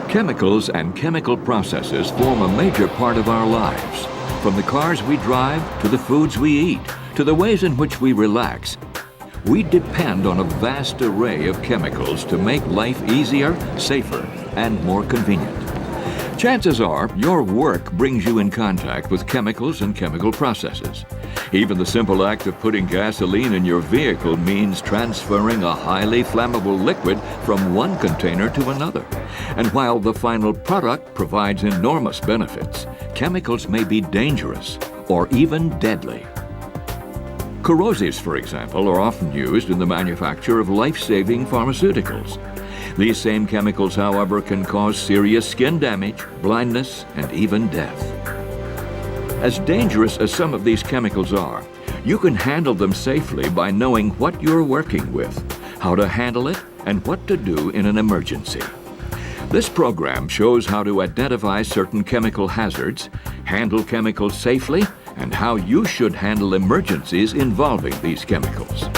Chemicals and chemical processes form a major part of our lives. From the cars we drive, to the foods we eat, to the ways in which we relax, we depend on a vast array of chemicals to make life easier, safer, and more convenient. Chances are your work brings you in contact with chemicals and chemical processes. Even the simple act of putting gasoline in your vehicle means transferring a highly flammable liquid from one container to another. And while the final product provides enormous benefits, chemicals may be dangerous or even deadly. Corrosives, for example, are often used in the manufacture of life-saving pharmaceuticals. These same chemicals, however, can cause serious skin damage, blindness, and even death. As dangerous as some of these chemicals are, you can handle them safely by knowing what you're working with, how to handle it, and what to do in an emergency. This program shows how to identify certain chemical hazards, handle chemicals safely, and how you should handle emergencies involving these chemicals.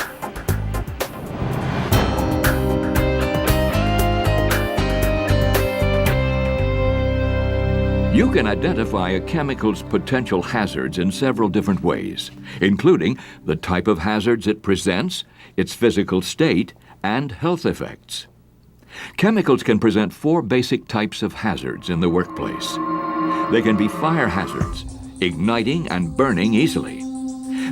You can identify a chemical's potential hazards in several different ways, including the type of hazards it presents, its physical state, and health effects. Chemicals can present four basic types of hazards in the workplace. They can be fire hazards, igniting and burning easily.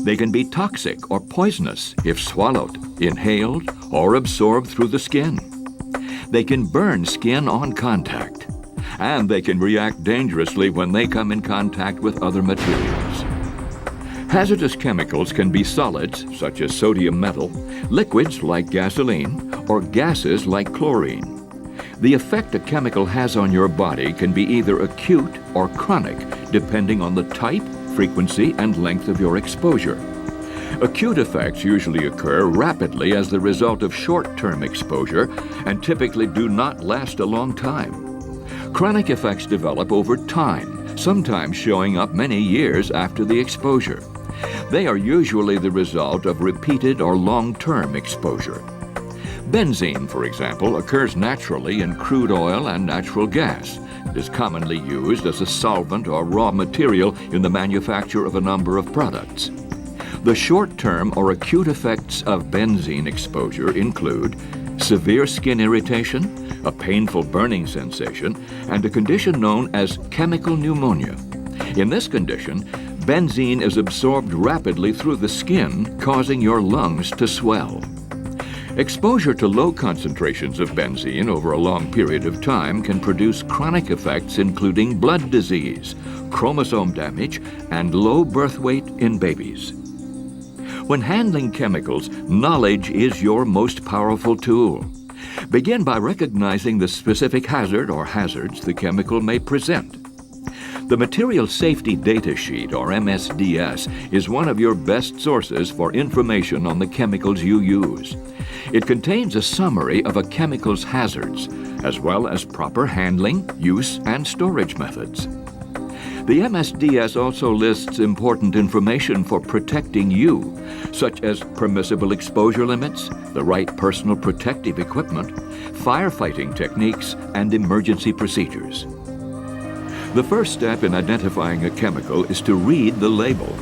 They can be toxic or poisonous if swallowed, inhaled, or absorbed through the skin. They can burn skin on contact. And they can react dangerously when they come in contact with other materials. Hazardous chemicals can be solids, such as sodium metal, liquids like gasoline, or gases like chlorine. The effect a chemical has on your body can be either acute or chronic, depending on the type, frequency, and length of your exposure. Acute effects usually occur rapidly as the result of short-term exposure and typically do not last a long time. Chronic effects develop over time, sometimes showing up many years after the exposure. They are usually the result of repeated or long-term exposure. Benzene, for example, occurs naturally in crude oil and natural gas. It is commonly used as a solvent or raw material in the manufacture of a number of products. The short-term or acute effects of benzene exposure include severe skin irritation, a painful burning sensation, and a condition known as chemical pneumonia. In this condition, benzene is absorbed rapidly through the skin, causing your lungs to swell. Exposure to low concentrations of benzene over a long period of time can produce chronic effects including blood disease, chromosome damage, and low birth weight in babies. When handling chemicals, knowledge is your most powerful tool. Begin by recognizing the specific hazard or hazards the chemical may present. The Material Safety Data Sheet, or MSDS, is one of your best sources for information on the chemicals you use. It contains a summary of a chemical's hazards, as well as proper handling, use, and storage methods. The MSDS also lists important information for protecting you, such as permissible exposure limits, the right personal protective equipment, firefighting techniques, and emergency procedures. The first step in identifying a chemical is to read the label.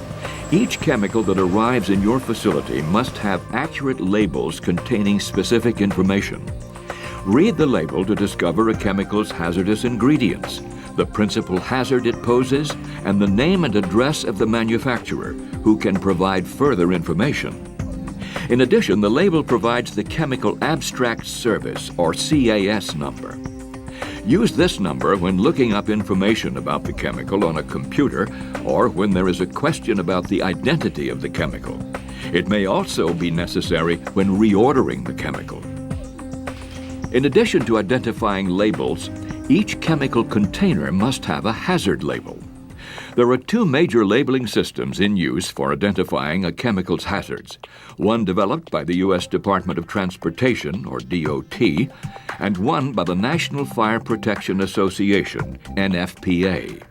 Each chemical that arrives in your facility must have accurate labels containing specific information. Read the label to discover a chemical's hazardous ingredients, the principal hazard it poses, and the name and address of the manufacturer, who can provide further information. In addition, the label provides the Chemical Abstract Service, or CAS number. Use this number when looking up information about the chemical on a computer or when there is a question about the identity of the chemical. It may also be necessary when reordering the chemical. In addition to identifying labels, each chemical container must have a hazard label. There are two major labeling systems in use for identifying a chemical's hazards. One developed by the U.S. Department of Transportation, or DOT, and one by the National Fire Protection Association, NFPA.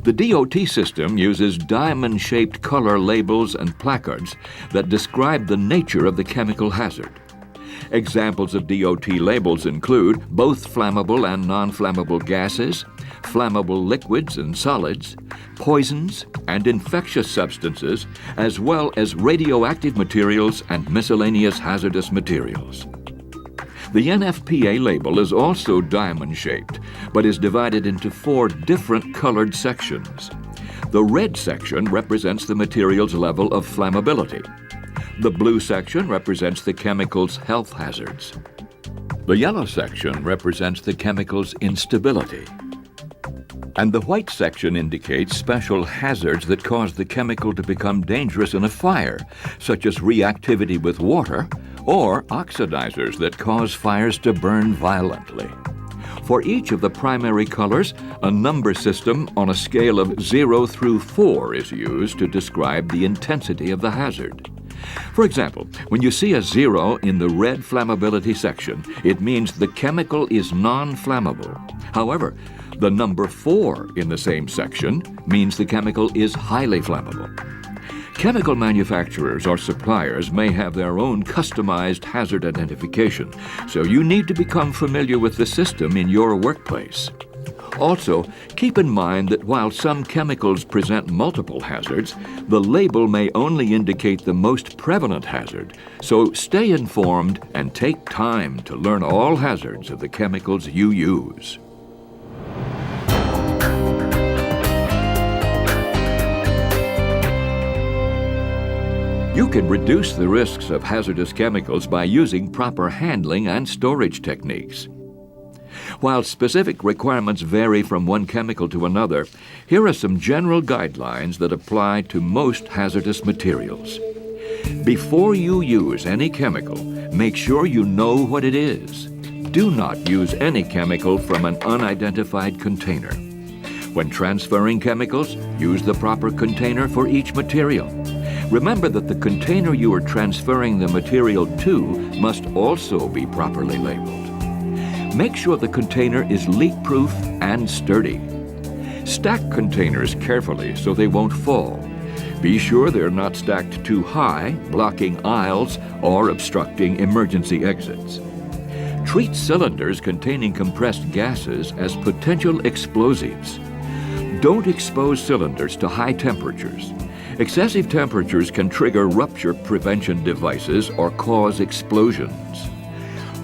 The DOT system uses diamond-shaped color labels and placards that describe the nature of the chemical hazard. Examples of DOT labels include both flammable and non-flammable gases, flammable liquids and solids, poisons, and infectious substances, as well as radioactive materials and miscellaneous hazardous materials. The NFPA label is also diamond-shaped, but is divided into 4 different colored sections. The red section represents the material's level of flammability. The blue section represents the chemical's health hazards. The yellow section represents the chemical's instability. And the white section indicates special hazards that cause the chemical to become dangerous in a fire, such as reactivity with water or oxidizers that cause fires to burn violently. For each of the primary colors, a number system on a scale of 0 through 4 is used to describe the intensity of the hazard. For example, when you see a 0 in the red flammability section, it means the chemical is non-flammable. However, the number 4 in the same section means the chemical is highly flammable. Chemical manufacturers or suppliers may have their own customized hazard identification, so you need to become familiar with the system in your workplace. Also, keep in mind that while some chemicals present multiple hazards, the label may only indicate the most prevalent hazard, so stay informed and take time to learn all hazards of the chemicals you use. You can reduce the risks of hazardous chemicals by using proper handling and storage techniques. While specific requirements vary from one chemical to another, here are some general guidelines that apply to most hazardous materials. Before you use any chemical, make sure you know what it is. Do not use any chemical from an unidentified container. When transferring chemicals, use the proper container for each material. Remember that the container you are transferring the material to must also be properly labeled. Make sure the container is leak-proof and sturdy. Stack containers carefully so they won't fall. Be sure they're not stacked too high, blocking aisles or obstructing emergency exits. Treat cylinders containing compressed gases as potential explosives. Don't expose cylinders to high temperatures. Excessive temperatures can trigger rupture prevention devices or cause explosions.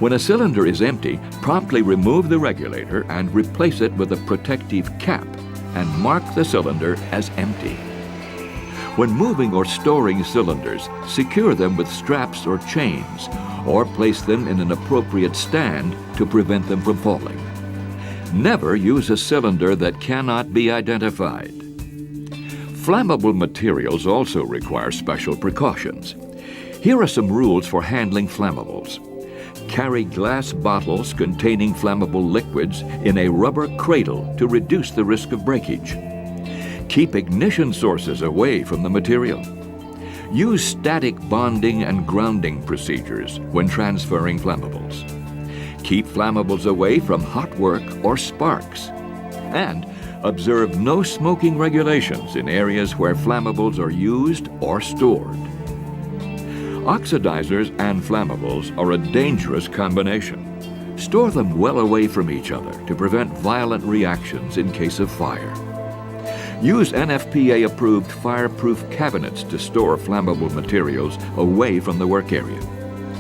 When a cylinder is empty, promptly remove the regulator and replace it with a protective cap and mark the cylinder as empty. When moving or storing cylinders, secure them with straps or chains, or place them in an appropriate stand to prevent them from falling. Never use a cylinder that cannot be identified. Flammable materials also require special precautions. Here are some rules for handling flammables. Carry glass bottles containing flammable liquids in a rubber cradle to reduce the risk of breakage. Keep ignition sources away from the material. Use static bonding and grounding procedures when transferring flammables. Keep flammables away from hot work or sparks. And observe no smoking regulations in areas where flammables are used or stored. Oxidizers and flammables are a dangerous combination. Store them well away from each other to prevent violent reactions in case of fire. Use NFPA-approved fireproof cabinets to store flammable materials away from the work area.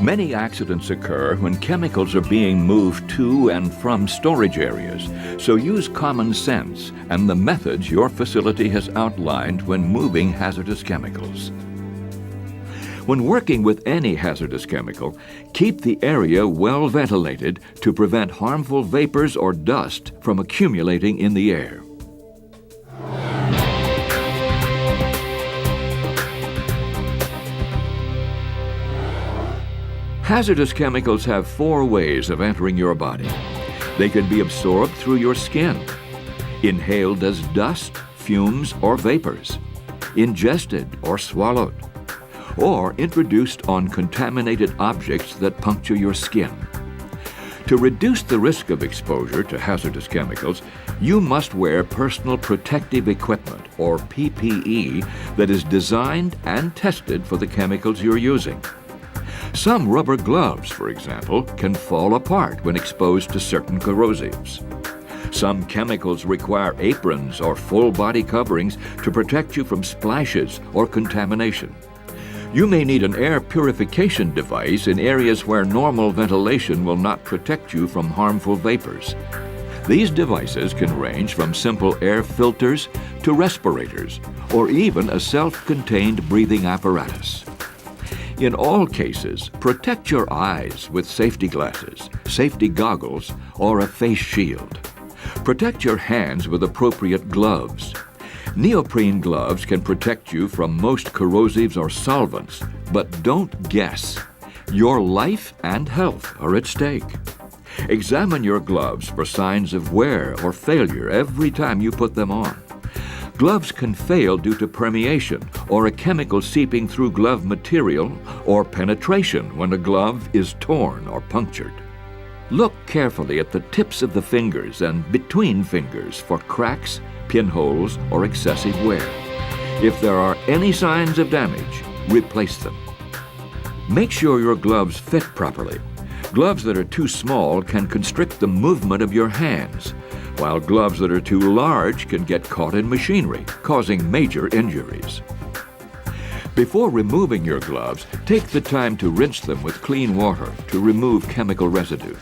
Many accidents occur when chemicals are being moved to and from storage areas, so use common sense and the methods your facility has outlined when moving hazardous chemicals. When working with any hazardous chemical, keep the area well ventilated to prevent harmful vapors or dust from accumulating in the air. Hazardous chemicals have 4 ways of entering your body. They can be absorbed through your skin, inhaled as dust, fumes or vapors, ingested or swallowed, or introduced on contaminated objects that puncture your skin. To reduce the risk of exposure to hazardous chemicals, you must wear personal protective equipment, or PPE, that is designed and tested for the chemicals you're using. Some rubber gloves, for example, can fall apart when exposed to certain corrosives. Some chemicals require aprons or full body coverings to protect you from splashes or contamination. You may need an air purification device in areas where normal ventilation will not protect you from harmful vapors. These devices can range from simple air filters to respirators, or even a self-contained breathing apparatus. In all cases, protect your eyes with safety glasses, safety goggles, or a face shield. Protect your hands with appropriate gloves. Neoprene gloves can protect you from most corrosives or solvents, but don't guess. Your life and health are at stake. Examine your gloves for signs of wear or failure every time you put them on. Gloves can fail due to permeation or a chemical seeping through glove material, or penetration when a glove is torn or punctured. Look carefully at the tips of the fingers and between fingers for cracks, pinholes, or excessive wear. If there are any signs of damage, replace them. Make sure your gloves fit properly. Gloves that are too small can constrict the movement of your hands, while gloves that are too large can get caught in machinery, causing major injuries. Before removing your gloves, take the time to rinse them with clean water to remove chemical residue.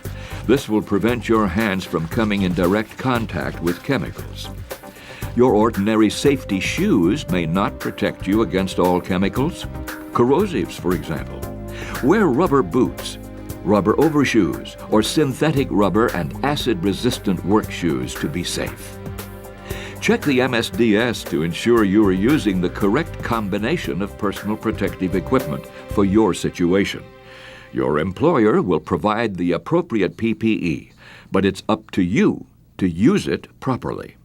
This will prevent your hands from coming in direct contact with chemicals. Your ordinary safety shoes may not protect you against all chemicals. Corrosives, for example. Wear rubber boots, rubber overshoes, or synthetic rubber and acid-resistant work shoes to be safe. Check the MSDS to ensure you are using the correct combination of personal protective equipment for your situation. Your employer will provide the appropriate PPE, but it's up to you to use it properly.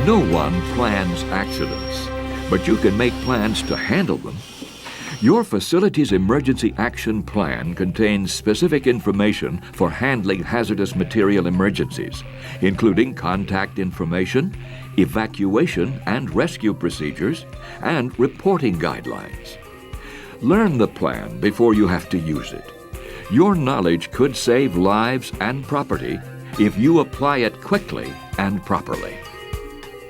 No one plans accidents, but you can make plans to handle them. Your facility's emergency action plan contains specific information for handling hazardous material emergencies, including contact information, evacuation and rescue procedures, and reporting guidelines. Learn the plan before you have to use it. Your knowledge could save lives and property if you apply it quickly and properly.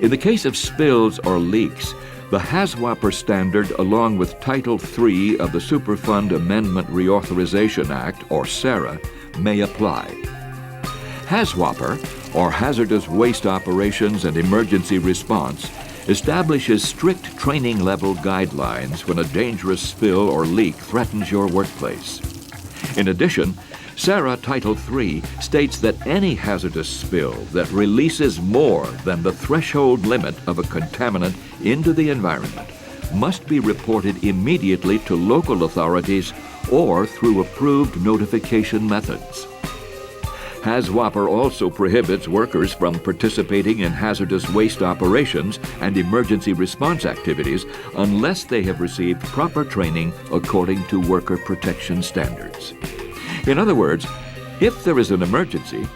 In the case of spills or leaks, the HAZWOPER standard, along with Title III of the Superfund Amendment Reauthorization Act, or SARA, may apply. HAZWOPER, or Hazardous Waste Operations and Emergency Response, establishes strict training level guidelines when a dangerous spill or leak threatens your workplace. In addition, SARA Title III states that any hazardous spill that releases more than the threshold limit of a contaminant into the environment must be reported immediately to local authorities or through approved notification methods. HAZWOPER also prohibits workers from participating in hazardous waste operations and emergency response activities unless they have received proper training according to worker protection standards. In other words, if there is an emergency,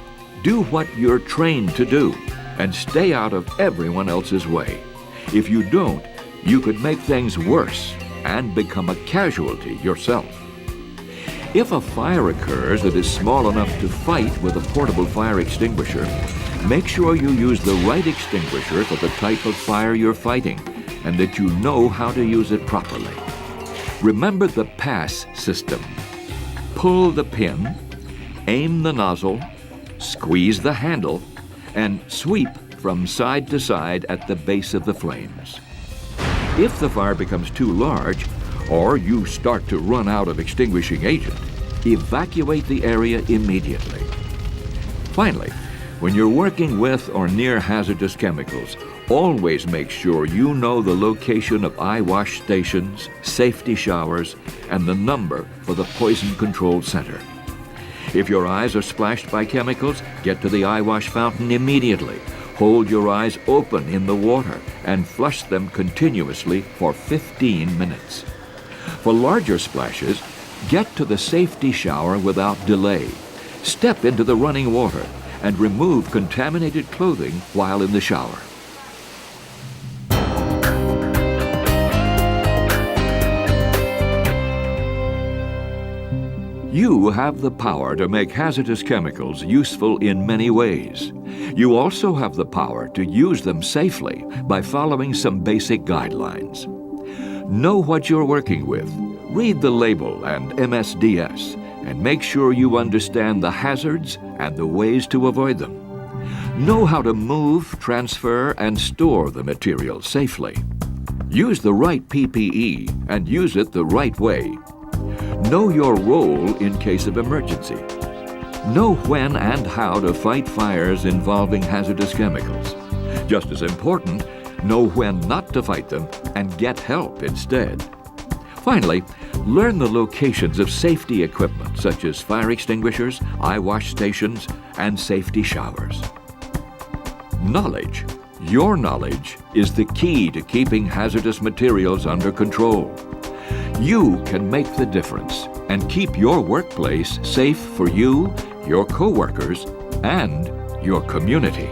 do what you're trained to do and stay out of everyone else's way. If you don't, you could make things worse and become a casualty yourself. If a fire occurs that is small enough to fight with a portable fire extinguisher, make sure you use the right extinguisher for the type of fire you're fighting and that you know how to use it properly. Remember the PASS system. Pull the pin, aim the nozzle, squeeze the handle, and sweep from side to side at the base of the flames. If the fire becomes too large, or you start to run out of extinguishing agent, evacuate the area immediately. Finally, When you're working with or near hazardous chemicals, always make sure you know the location of eye wash stations, safety showers, and the number for the Poison Control Center. If your eyes are splashed by chemicals, get to the eye wash fountain immediately. Hold your eyes open in the water and flush them continuously for 15 minutes. For larger splashes, get to the safety shower without delay. Step into the running water and remove contaminated clothing while in the shower. You have the power to make hazardous chemicals useful in many ways. You also have the power to use them safely by following some basic guidelines. Know what you're working with. Read the label and MSDS, and make sure you understand the hazards and the ways to avoid them. Know how to move, transfer, and store the material safely. Use the right PPE and use it the right way. Know your role in case of emergency. Know when and how to fight fires involving hazardous chemicals. Just as important, know when not to fight them and get help instead. Finally, learn the locations of safety equipment such as fire extinguishers, eye wash stations, and safety showers. Knowledge. Your knowledge is the key to keeping hazardous materials under control. You can make the difference and keep your workplace safe for you, your coworkers, and your community.